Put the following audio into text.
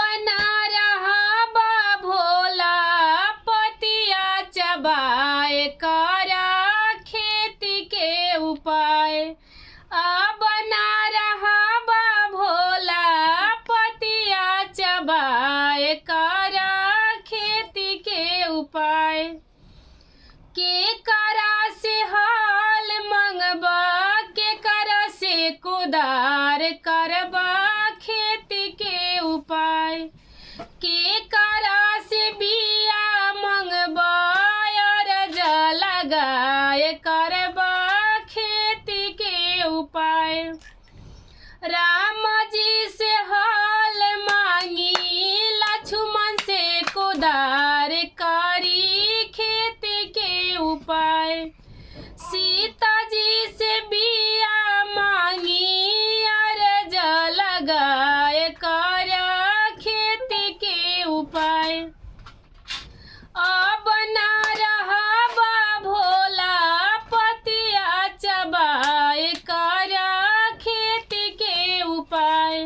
बना रहा बा भोला पतिया चबाए करा खेती के उपाय। बना रहा बा भोला पतिया चबाए करा खेती के उपाय। के करा से हाल मंगबा के करा से कुदार करबा खेती के उपाय। के करा से बिया मंगबा अरज लगाए करबा खेती के उपाय। राम जी से हाल मांगी लक्ष्मण से कुदार करी खेती के उपाय। सीता जी से बिया मांगी अरज लगाए कर खेती के उपाय। बना रहा बा भोला पतिया चबाए कर खेती के उपाय।